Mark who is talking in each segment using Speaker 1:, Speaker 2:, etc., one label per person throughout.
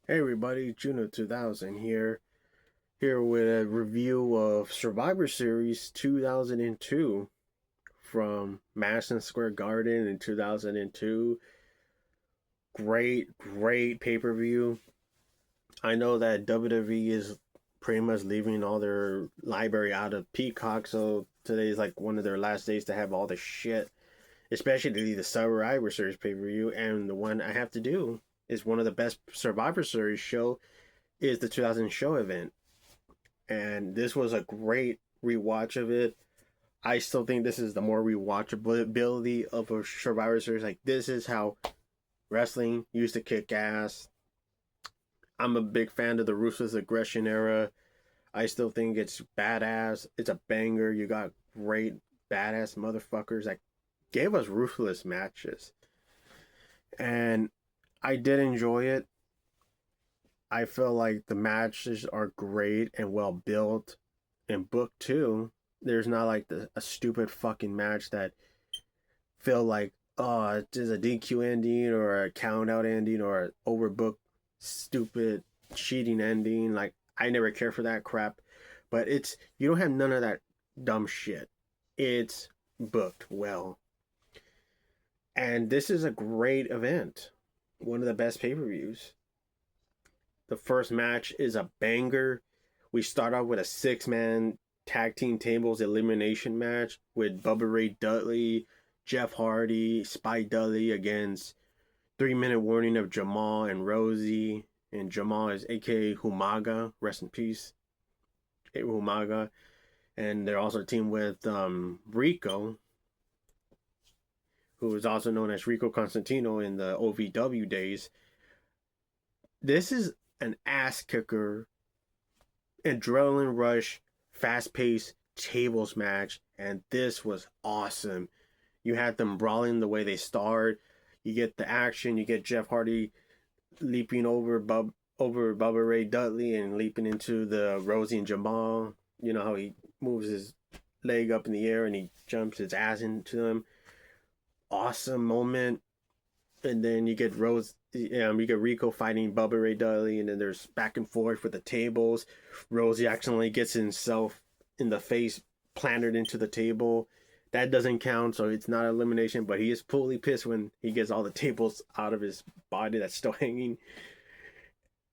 Speaker 1: Hey everybody, Juno 2000 here with a review of Survivor Series 2002 from Madison Square Garden in 2002. Great pay-per-view. I know that WWE is pretty much leaving all their library out of Peacock, so today is like one of their last days to have all the shit, especially the Survivor Series pay-per-view. And the one I have to do is one of the best Survivor Series show is the 2000 show event, and this was a great rewatch of it. I still think this is the more rewatchability of a Survivor Series. Like, this is how wrestling used to kick ass. I'm a big fan of the Ruthless Aggression era. I still think it's badass. It's a banger. You got great badass motherfuckers that gave us ruthless matches, and I did enjoy it. I feel like the matches are great and well built and booked too. There's not like a stupid fucking match that feel like, oh, it's just a DQ ending or a count out ending or an overbooked stupid cheating ending. Like, I never care for that crap. But it's, you don't have none of that dumb shit. It's booked well. And this is a great event. One of the best pay-per-views. The first match is a banger. We start off with a six-man tag team tables elimination match with Bubba Ray Dudley, Jeff Hardy, Spike Dudley against 3 Minute Warning of Jamal and Rosie. And Jamal is aka Humaga. Rest in peace, Humaga. And they're also teamed with Rico, who is also known as Rico Constantino in the OVW days. This is an ass kicker, adrenaline rush, fast paced tables match, and this was awesome. You had them brawling the way they start. You get the action. You get Jeff Hardy leaping over Bubba Ray Dudley and leaping into the Rosie and Jamal. You know how he moves his leg up in the air and he jumps his ass into them. Awesome moment. And then you get you get Rico fighting Bubba Ray Dudley, and then there's back and forth with the tables. Rosie accidentally gets himself in the face, planted into the table. That doesn't count, so it's not elimination. But he is fully pissed when he gets all the tables out of his body that's still hanging.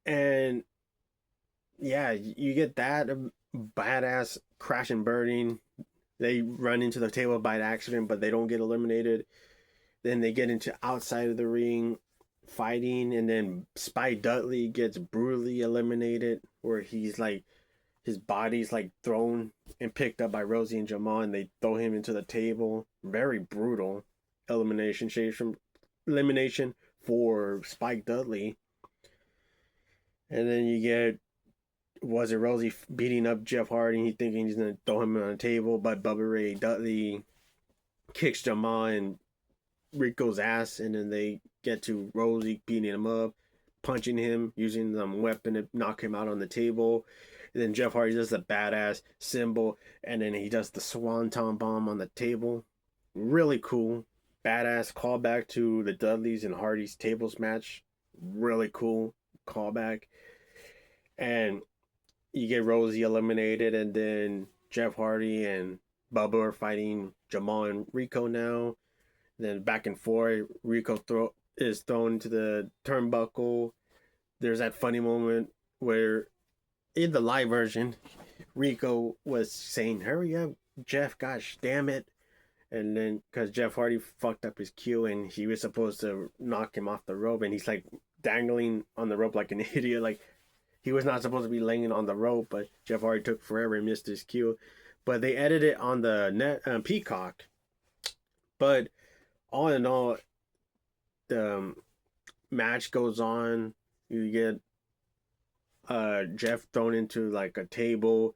Speaker 1: And yeah, you get that badass crash and burning. They run into the table by accident, but they don't get eliminated. Then they get into outside of the ring fighting, and then Spike Dudley gets brutally eliminated, where he's like, his body's like thrown and picked up by Rosie and Jamal, and they throw him into the table. Very brutal elimination for Spike Dudley. And then you get, was it Rosie beating up Jeff Hardy? He thinking he's gonna throw him on the table, but Bubba Ray Dudley kicks Jamal and Rico's ass, and then they get to Rosie beating him up, punching him, using some weapon to knock him out on the table. And then Jeff Hardy does the badass symbol, and then he does the swanton bomb on the table. Really cool. Badass callback to the Dudleys and Hardys tables match. Really cool callback. And you get Rosie eliminated, and then Jeff Hardy and Bubba are fighting Jamal and Rico now. Then back and forth, is thrown into the turnbuckle. There's that funny moment where, in the live version, Rico was saying, "Hurry up, Jeff! Gosh damn it!" And then, because Jeff Hardy fucked up his cue, and he was supposed to knock him off the rope, and he's like dangling on the rope like an idiot. Like, he was not supposed to be laying on the rope, but Jeff Hardy took forever and missed his cue. But they edited it on the net Peacock. But all in all, the match goes on. You get Jeff thrown into like a table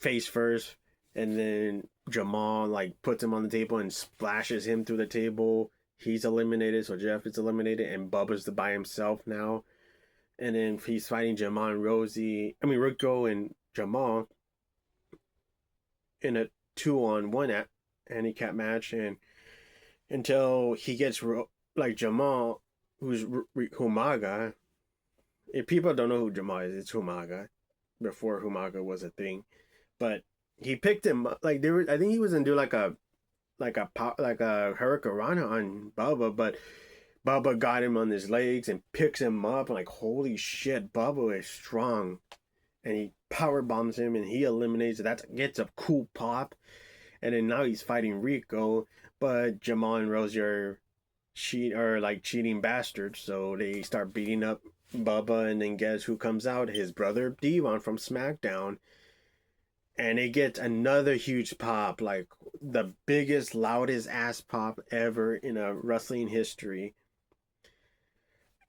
Speaker 1: face first, and then Jamal like puts him on the table and splashes him through the table. He's eliminated, so Jeff is eliminated, and Bubba's by himself now. And then he's fighting Jamal and Rico and Jamal in a 2-on-1 handicap match, and until he gets like Jamal, who's Humaga, If people don't know who Jamal is, it's Humaga. Before Humaga was a thing, but he picked him up. Like there were, I think he was gonna do like a Hurricane Rana on Bubba, but Bubba got him on his legs and picks him up. Like holy shit, Bubba is strong, and he power bombs him and he eliminates it. That gets a cool pop, and then now he's fighting Rico, but Jamal and Rosie are like cheating bastards, so they start beating up Bubba, and then guess who comes out? His brother Devon from SmackDown, and it gets another huge pop, like the biggest, loudest ass pop ever in a wrestling history.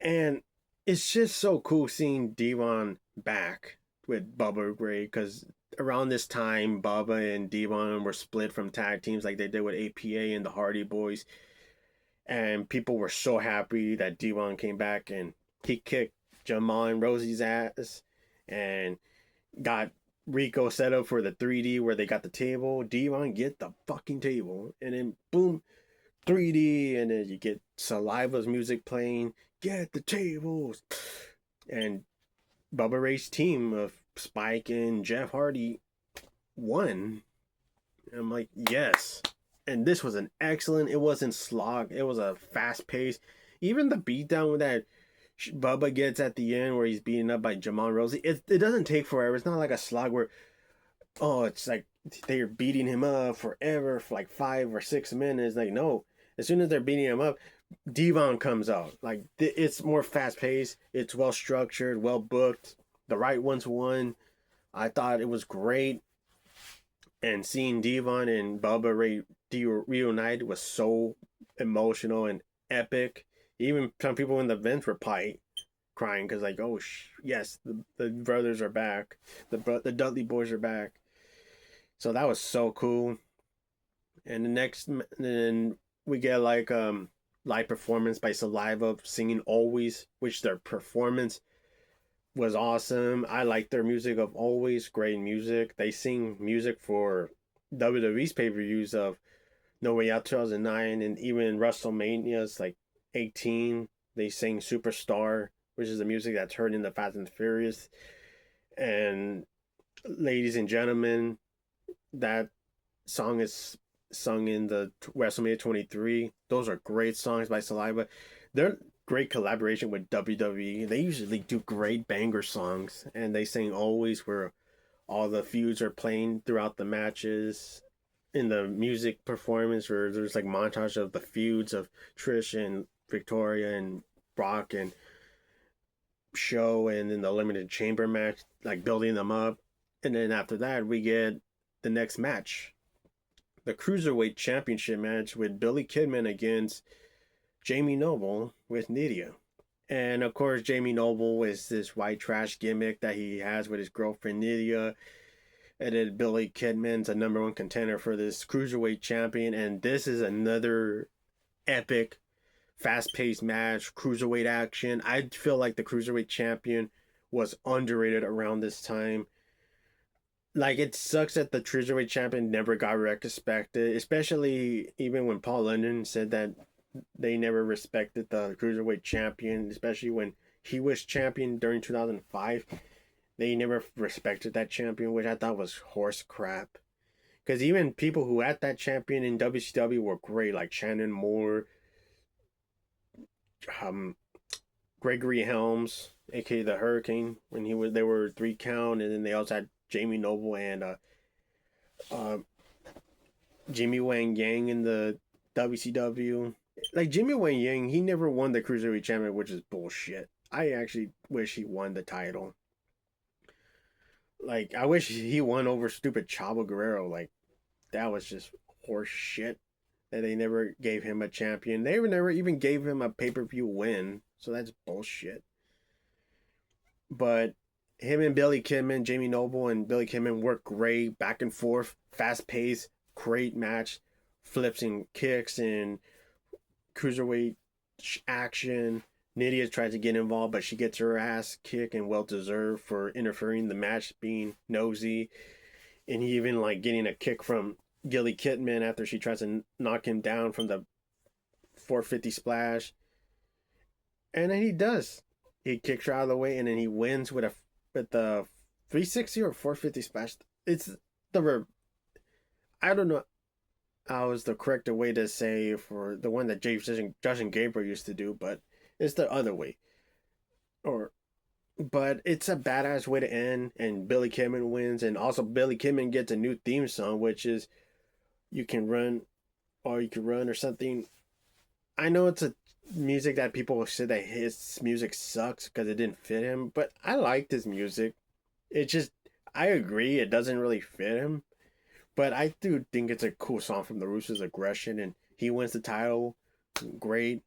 Speaker 1: And it's just so cool seeing Devon back with Bubba Ray, because around this time, Bubba and Devon were split from tag teams like they did with APA and the Hardy Boys. And people were so happy that Devon came back and he kicked Jamal and Rosie's ass and got Rico set up for the 3D where they got the table. Devon, get the fucking table. And then boom, 3D, and then you get Saliva's music playing. Get the tables. And Bubba Ray's team of Spike and Jeff Hardy won. And I'm like, yes. And this was an excellent, it wasn't slog. It was a fast pace. Even the beatdown that Bubba gets at the end where he's beaten up by Jamal Rosie, it doesn't take forever. It's not like a slog where, oh, it's like they're beating him up forever for like 5 or 6 minutes. Like, no. As soon as they're beating him up, Devon comes out. Like, it's more fast paced. It's well structured, well booked. The right ones won. I thought it was great. And seeing Devon and Bubba Ray reunited was so emotional and epic. Even some people in the events were crying because, like, oh, yes, the brothers are back. The Dudley boys are back. So that was so cool. And then we get like live performance by Saliva singing Always, which their performance was awesome. I like their music of Always, great music. They sing music for WWE's pay-per-views of No Way Out 2009 and even WrestleMania's like 18. They sing Superstar, which is the music that's heard in the Fast and Furious. And ladies and gentlemen, that song is sung in the WrestleMania 23. Those are great songs by Saliva. They're great collaboration with WWE. They usually do great banger songs, and they sing Always where all the feuds are playing throughout the matches. In the music performance where there's like montage of the feuds of Trish and Victoria and Brock and Show, and then the Eliminated Chamber match, like building them up. And then after that, we get the next match, the Cruiserweight Championship match with Billy Kidman against Jamie Noble with Nydia. And of course, Jamie Noble is this white trash gimmick that he has with his girlfriend Nydia. And then Billy Kidman's a number one contender for this Cruiserweight champion. And this is another epic, fast-paced match, Cruiserweight action. I feel like the Cruiserweight champion was underrated around this time. Like, it sucks that the Cruiserweight champion never got respected, especially even when Paul London said that they never respected the Cruiserweight champion, especially when he was champion during 2005. They never respected that champion, which I thought was horse crap. Because even people who had that champion in WCW were great, like Shannon Moore, Gregory Helms, aka the Hurricane, when they were 3 count, and then they also had Jamie Noble and Jimmy Wang Yang in the WCW. Like Jimmy Wang Yang, he never won the Cruiserweight champion, which is bullshit. I actually wish he won the title. Like, I wish he won over stupid Chavo Guerrero. Like, that was just horse shit that they never gave him a champion. They never even gave him a pay-per-view win. So that's bullshit. But him and Billy Kidman, Jamie Noble and Billy Kidman worked great, back and forth, fast-paced, great match, flips and kicks and Cruiserweight action. Nydia tries to get involved, but she gets her ass kicked, and well deserved for interfering in the match, being nosy. And he even like getting a kick from Gilly Kidman after she tries to knock him down from the 450 splash. And then he does. He kicks her out of the way, and then he wins with the 360 or 450 splash. It's the I don't know how is the correct way to say for the one that Justin Gabriel used to do, but it's the other way. Or but it's a badass way to end, and Billy Kidman wins, and also Billy Kidman gets a new theme song, which is "You Can Run or You Can Run" or something. I know it's a music that people say that his music sucks because it didn't fit him, but I liked his music. It just, I agree, it doesn't really fit him, but I do think it's a cool song from the Roosters Aggression, and he wins the title. Great.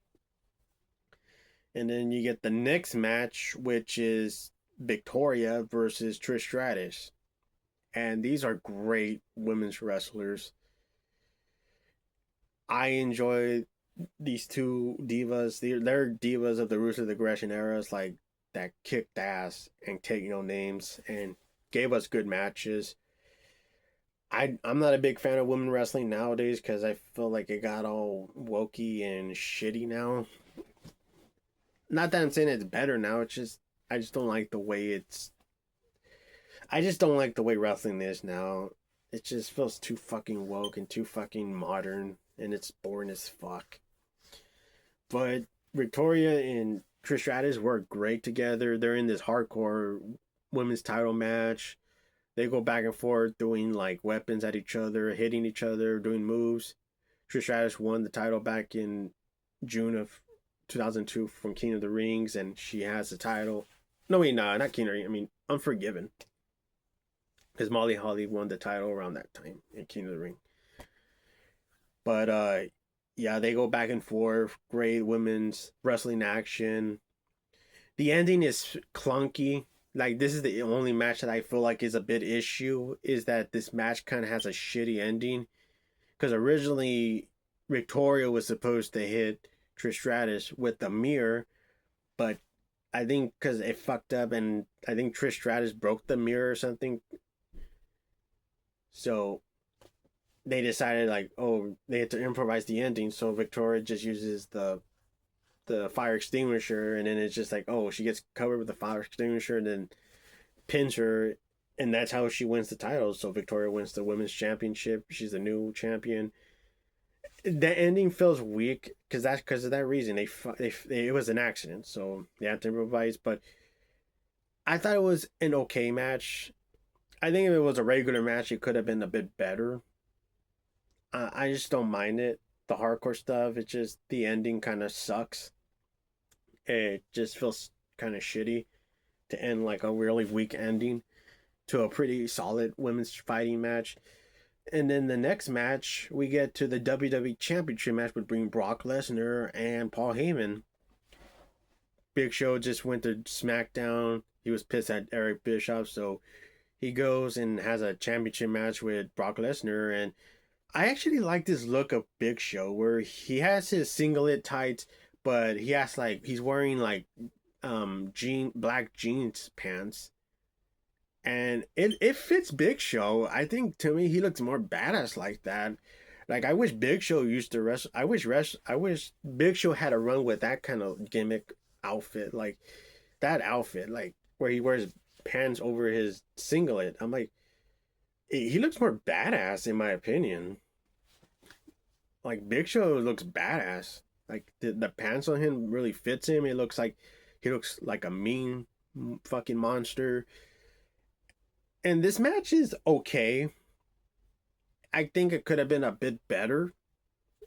Speaker 1: And then you get the next match, which is Victoria versus Trish Stratus. And these are great women's wrestlers. I enjoy these two divas. They're divas of the Roots of the Aggression eras, like that kicked ass and take no names and gave us good matches. I'm not a big fan of women wrestling nowadays because I feel like it got all wokey and shitty now. Not that I'm saying it's better now. It's just I just don't like the way it's. I just don't like the way wrestling is now. It just feels too fucking woke and too fucking modern, and it's boring as fuck. But Victoria and Trish Stratus work great together. They're in this hardcore women's title match. They go back and forth doing like weapons at each other, hitting each other, doing moves. Trish Stratus won the title back in June of 2002 from King of the Rings, and she has the title. No, wait, no, not King of the Rings. I mean, Unforgiven. Because Molly Holly won the title around that time in King of the Ring. But yeah, they go back and forth. Great women's wrestling action. The ending is clunky. Like this is the only match that I feel like is a bit issue is that this match kind of has a shitty ending because originally Victoria was supposed to hit Trish Stratus with the mirror, but I think because it fucked up and I think Trish Stratus broke the mirror or something, so they decided like oh they had to improvise the ending, so Victoria just uses the fire extinguisher, and then it's just like oh she gets covered with the fire extinguisher and then pins her, and that's how she wins the title. So Victoria wins the women's championship. She's the new champion. The ending feels weak because of that reason. It was an accident, so they had to improvise. But I thought it was an okay match. I think if it was a regular match, it could have been a bit better. I just don't mind it. The hardcore stuff, it's just the ending kind of sucks. It just feels kind of shitty to end like a really weak ending to a pretty solid women's fighting match. And then the next match, we get to the WWE Championship match between Brock Lesnar and Paul Heyman. Big Show just went to SmackDown. He was pissed at Eric Bischoff, so he goes and has a championship match with Brock Lesnar. And I actually like this look of Big Show where he has his singlet tights, but he has like he's wearing like black jeans pants, and it fits Big Show. I think to me he looks more badass like that. Like I wish Big Show used to wrestle. I wish Big Show had a run with that kind of gimmick outfit, like that outfit, like where he wears pants over his singlet. I'm like, he looks more badass in my opinion. Like Big Show looks badass. Like the pants on him really fits him. It looks like he looks like a mean fucking monster. And this match is okay. I think it could have been a bit better.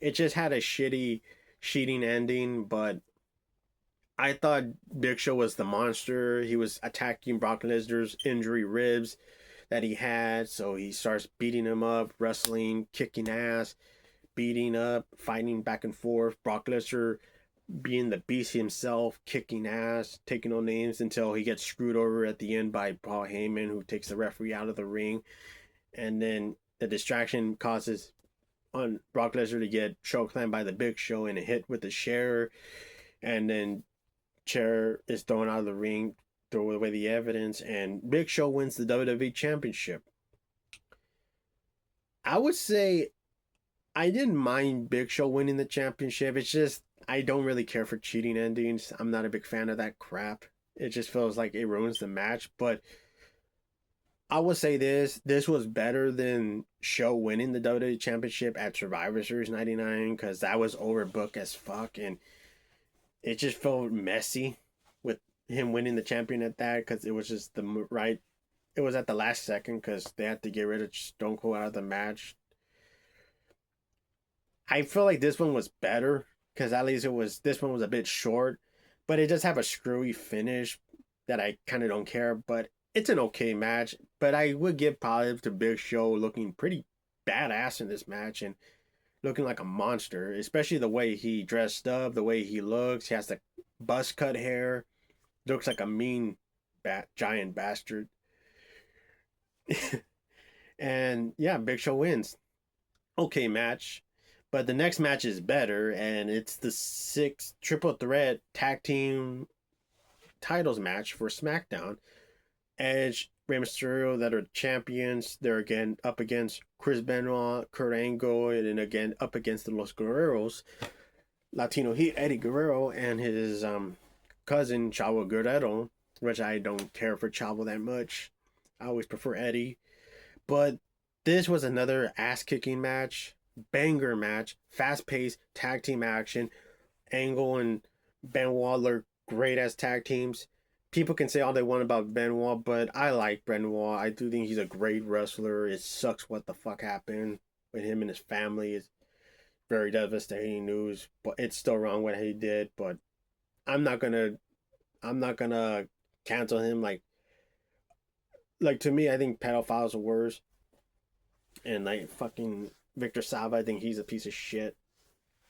Speaker 1: It just had a shitty cheating ending, but I thought Big Show was the monster. He was attacking Brock Lesnar's injury ribs that he had, so he starts beating him up, wrestling, kicking ass, beating up, fighting back and forth. Brock Lesnar being the beast himself, kicking ass, taking no names until he gets screwed over at the end by Paul Heyman, who takes the referee out of the ring. And then the distraction causes on Brock Lesnar to get chokeslammed by the Big Show and a hit with the chair. And then chair is thrown out of the ring, throw away the evidence, and Big Show wins the WWE Championship. I would say I didn't mind Big Show winning the championship. It's just I don't really care for cheating endings. I'm not a big fan of that crap. It just feels like it ruins the match. But I would say this was better than Show winning the WWE Championship at Survivor Series '99 because that was overbooked as fuck, and it just felt messy with him winning the champion at that because it was just the right. It was at the last second because they had to get rid of Stone Cold out of the match. I feel like this one was better because at least it was this one was a bit short, but it does have a screwy finish that I kind of don't care. But it's an okay match. But I would give positive to Big Show looking pretty badass in this match and looking like a monster, especially the way he dressed up, the way he looks. He has the buzz cut hair, looks like a mean giant bastard. And yeah, Big Show wins. Okay match. But the next match is better, and it's the six triple threat tag team titles match for SmackDown. Edge, Rey Mysterio that are champions. They're again up against Chris Benoit, Kurt Angle, and then again up against the Los Guerreros. Latino Heat, Eddie Guerrero, and his cousin Chavo Guerrero, which I don't care for Chavo that much. I always prefer Eddie. But this was another ass kicking match, banger match, fast paced tag team action. Angle and Benoit are great as tag teams. People can say all they want about Benoit, but I like Benoit. I do think he's a great wrestler. It sucks what the fuck happened with him and his family. It's very devastating news, but it's still wrong what he did. But I'm not gonna I'm not gonna cancel him. Like to me, I think pedophiles are worse. And like fucking Victor Salva, I think he's a piece of shit.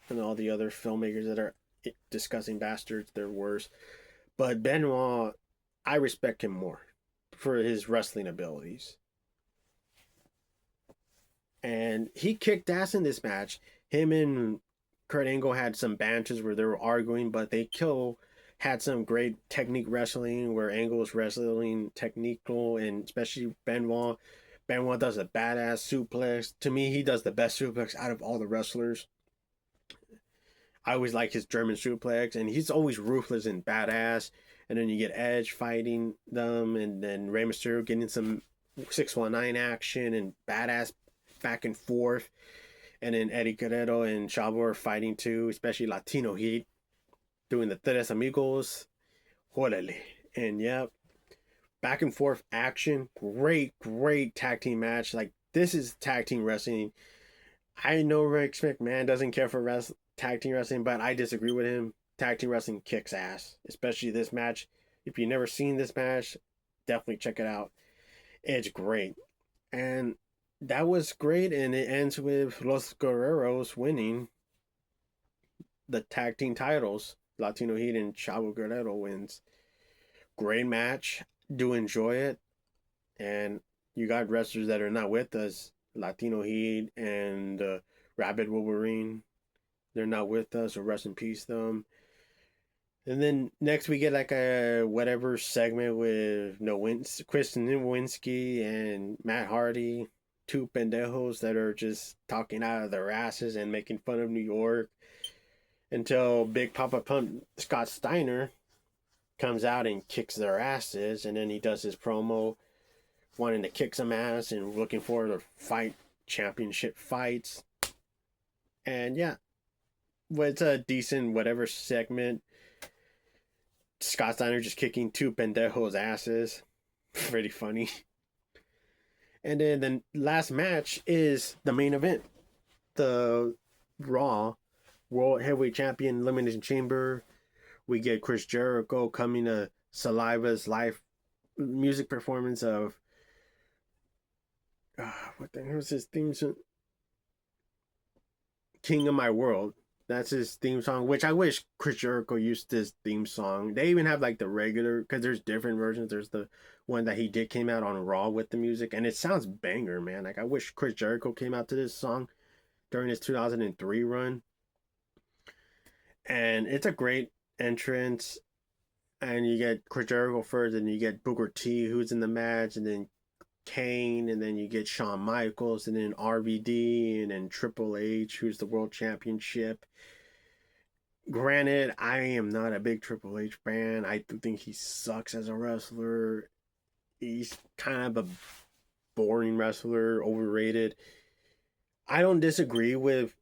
Speaker 1: And all the other filmmakers that are discussing bastards, they're worse. But Benoit, I respect him more for his wrestling abilities. And he kicked ass in this match. Him and Kurt Angle had some banches where they were arguing, but they kill had some great technique wrestling where Angle was wrestling technical, and especially Benoit. Benoit does a badass suplex. To me, he does the best suplex out of all the wrestlers. I always like his German suplex, and he's always ruthless and badass. And then you get Edge fighting them, and then Rey Mysterio getting some 619 action and badass back and forth. And then Eddie Guerrero and Chavo are fighting too, especially Latino Heat, doing the Tres Amigos. Órale. And yeah, back and forth action. Great tag team match. Like, this is tag team wrestling. I know Rick McMahon doesn't care for tag team wrestling, but I disagree with him. Tag team wrestling kicks ass, especially this match. If you've never seen this match, definitely check it out. It's great. And that was great, and it ends with Los Guerreros winning the tag team titles. Latino Heat and Chavo Guerrero wins. Great match. Do enjoy it. And you got wrestlers that are not with us. Latino Heat and Rabbit Wolverine. They're not with us, so rest in peace them. And then next we get like a whatever segment with Kristen Nowinski and Matt Hardy, two pendejos that are just talking out of their asses and making fun of New York until Big Papa Pump Scott Steiner comes out and kicks their asses, and then he does his promo wanting to kick some ass and looking forward to fight championship fights. And yeah, well, it's a decent whatever segment. Scott Steiner just kicking two pendejos' asses. Pretty funny. And then the last match is the main event. The Raw World Heavyweight Champion Elimination Chamber. We get Chris Jericho coming to Saliva's live music performance of what the hell was his theme song? King of My World. That's his theme song, which I wish Chris Jericho used this theme song. They even have like the regular, because there's different versions. There's the one that he did came out on Raw with the music, and it sounds banger, man. Like, I wish Chris Jericho came out to this song during his 2003 run. And it's a great entrance. And you get Chris Jericho first, and you get Booker T, who's in the match, and then Kane, and then you get Shawn Michaels, and then RVD, and then Triple H, who's the world championship. Granted, I am not a big Triple H fan. I do think he sucks as a wrestler. He's kind of a boring wrestler, overrated. I don't disagree with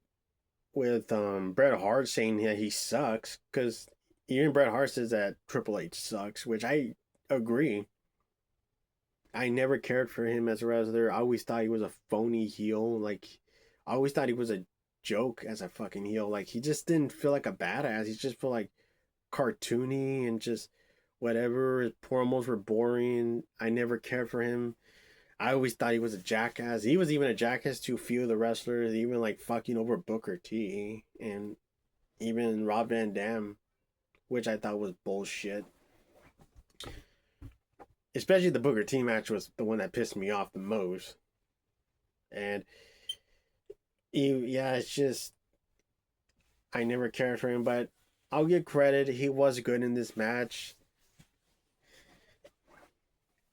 Speaker 1: Bret Hart saying that he sucks, because even Bret Hart says that Triple H sucks, which I agree. I never cared for him as a wrestler. I always thought he was a phony heel. Like, I always thought he was a joke as a fucking heel. Like, he just didn't feel like a badass. He just felt like cartoony and just whatever. His promos were boring. I never cared for him. I always thought he was a jackass. He was even a jackass to a few of the wrestlers, even like fucking over Booker T and even Rob Van Dam, which I thought was bullshit. Especially the Booker T match was the one that pissed me off the most. And yeah, it's just I never cared for him, but I'll give credit. He was good in this match,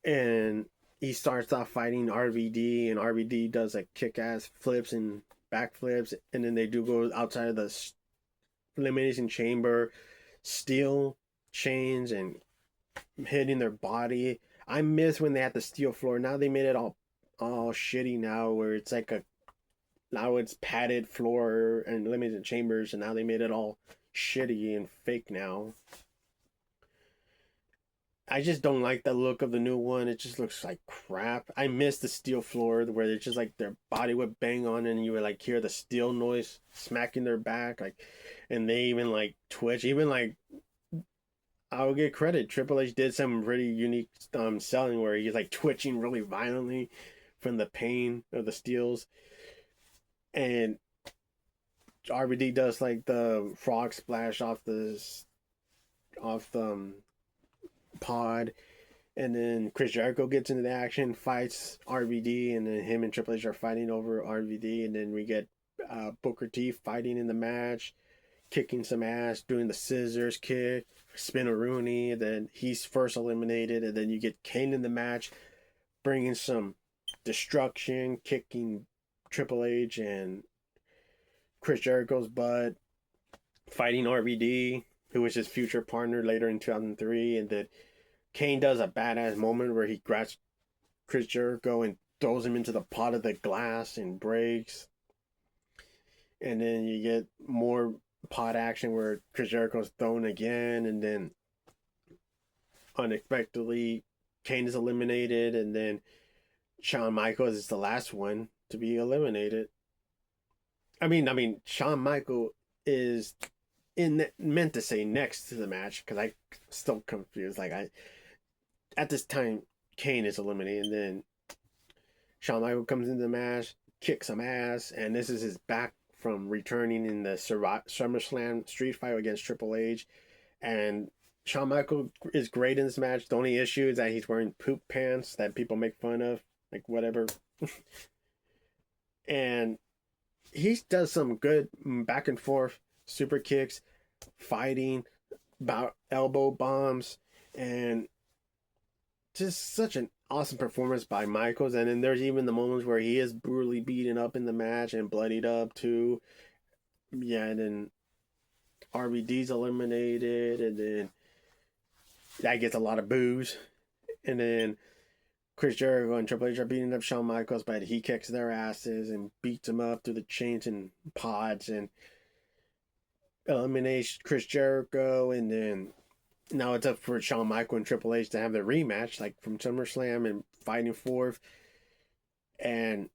Speaker 1: and he starts off fighting RVD, and RVD does like kick-ass flips and backflips, and then they do go outside of the elimination chamber, steel chains and hitting their body. I miss when they had the steel floor. Now they made it all shitty now, where it's like a now it's padded floor and limited chambers, and now they made it all shitty and fake now. I just don't like the look of the new one. It just looks like crap. I miss the steel floor where it's just like their body would bang on and you would like hear the steel noise smacking their back, like, and they even like twitch. Even like I'll get credit. Triple H did some pretty unique selling where he's like twitching really violently from the pain of the steels, and RVD does like the frog splash off the pod, and then Chris Jericho gets into the action, fights RVD, and then him and Triple H are fighting over RVD, and then we get Booker T fighting in the match, kicking some ass, doing the scissors kick, spin-a-rooney, and then he's first eliminated, and then you get Kane in the match, bringing some destruction, kicking Triple H and Chris Jericho's butt, fighting RVD, who was his future partner later in 2003, and then Kane does a badass moment where he grabs Chris Jericho and throws him into the pot of the glass and breaks. And then you get more pot action where Chris Jericho's thrown again, and then unexpectedly Kane is eliminated, and then Shawn Michaels is the last one to be eliminated. I mean, Shawn Michaels is meant to say next to the match, because I still confused. Like, at this time, Kane is eliminated, and then Shawn Michaels comes into the match, kicks some ass, and this is his back from returning in the SummerSlam street fight against Triple H. And Shawn Michaels is great in this match. The only issue is that he's wearing poop pants that people make fun of, like whatever. And he does some good back and forth super kicks, fighting, about elbow bombs, and just such an awesome performance by Michaels. And then there's even the moments where he is brutally beaten up in the match and bloodied up too. Yeah, and then RVD's eliminated, and then that gets a lot of boos. And then Chris Jericho and Triple H are beating up Shawn Michaels, but he kicks their asses and beats them up through the chains and pods and eliminates Chris Jericho. And then now it's up for Shawn Michaels and Triple H to have the rematch, like from SummerSlam, and fighting forth. And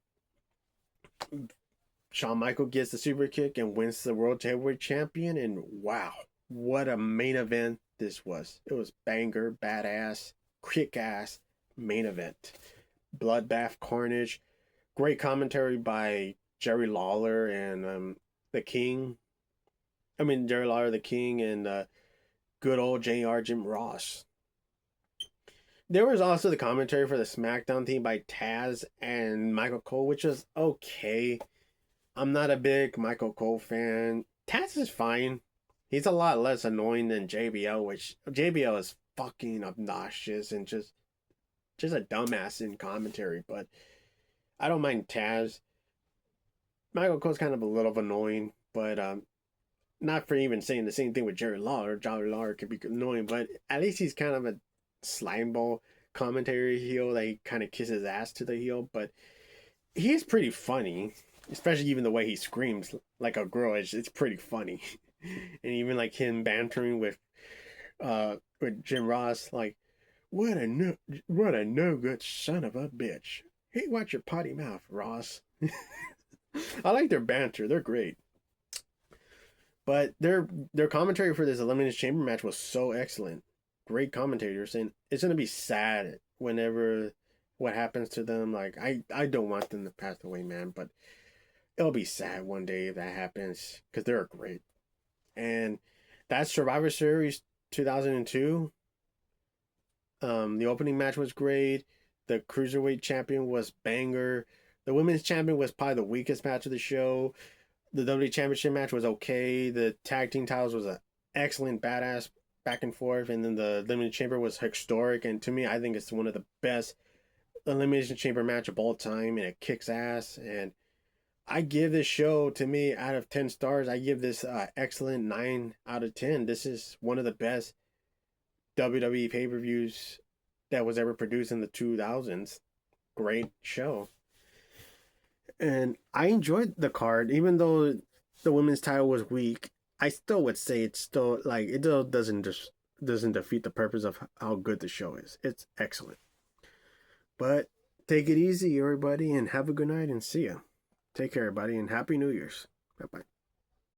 Speaker 1: Shawn Michaels gets the super kick and wins the World Heavyweight Champion. And wow, what a main event this was. It was banger, badass, kick ass main event. Bloodbath, carnage. Great commentary by Jerry Lawler and the King. Jerry Lawler, the King, and good old JR Jim Ross. There was also the commentary for the SmackDown team by Taz and Michael Cole, which was okay. I'm not a big Michael Cole fan. Taz is fine. He's a lot less annoying than JBL, which JBL is fucking obnoxious and just a dumbass in commentary. But I don't mind Taz. Michael Cole's kind of a little annoying, but not for even saying the same thing with Jerry Lawler. Jerry Lawler could be annoying, but at least he's kind of a slimeball commentary heel that he kind of kisses ass to the heel. But he's pretty funny, especially even the way he screams like a girl. It's pretty funny, and even like him bantering with Jim Ross, like what a no good son of a bitch. Hey, watch your potty mouth, Ross. I like their banter. They're great. But their commentary for this Elimination Chamber match was so excellent. Great commentators, and it's gonna be sad whenever what happens to them. Like I don't want them to pass away, man, but it'll be sad one day if that happens because they're great. And that Survivor Series 2002, the opening match was great. The cruiserweight champion was banger. The women's champion was probably the weakest match of the show. The WWE Championship match was okay. The tag team titles was an excellent, badass back and forth. And then the Elimination Chamber was historic. And to me, I think it's one of the best Elimination Chamber match of all time. And it kicks ass. And I give this show, to me, out of 10 stars, I give this excellent 9 out of 10. This is one of the best WWE pay-per-views that was ever produced in the 2000s. Great show. And I enjoyed the card, even though the women's title was weak. I still would say it's still like it still doesn't defeat the purpose of how good the show is. It's excellent. But take it easy, everybody, and have a good night and see ya. Take care, everybody, and Happy New Year's. Bye bye.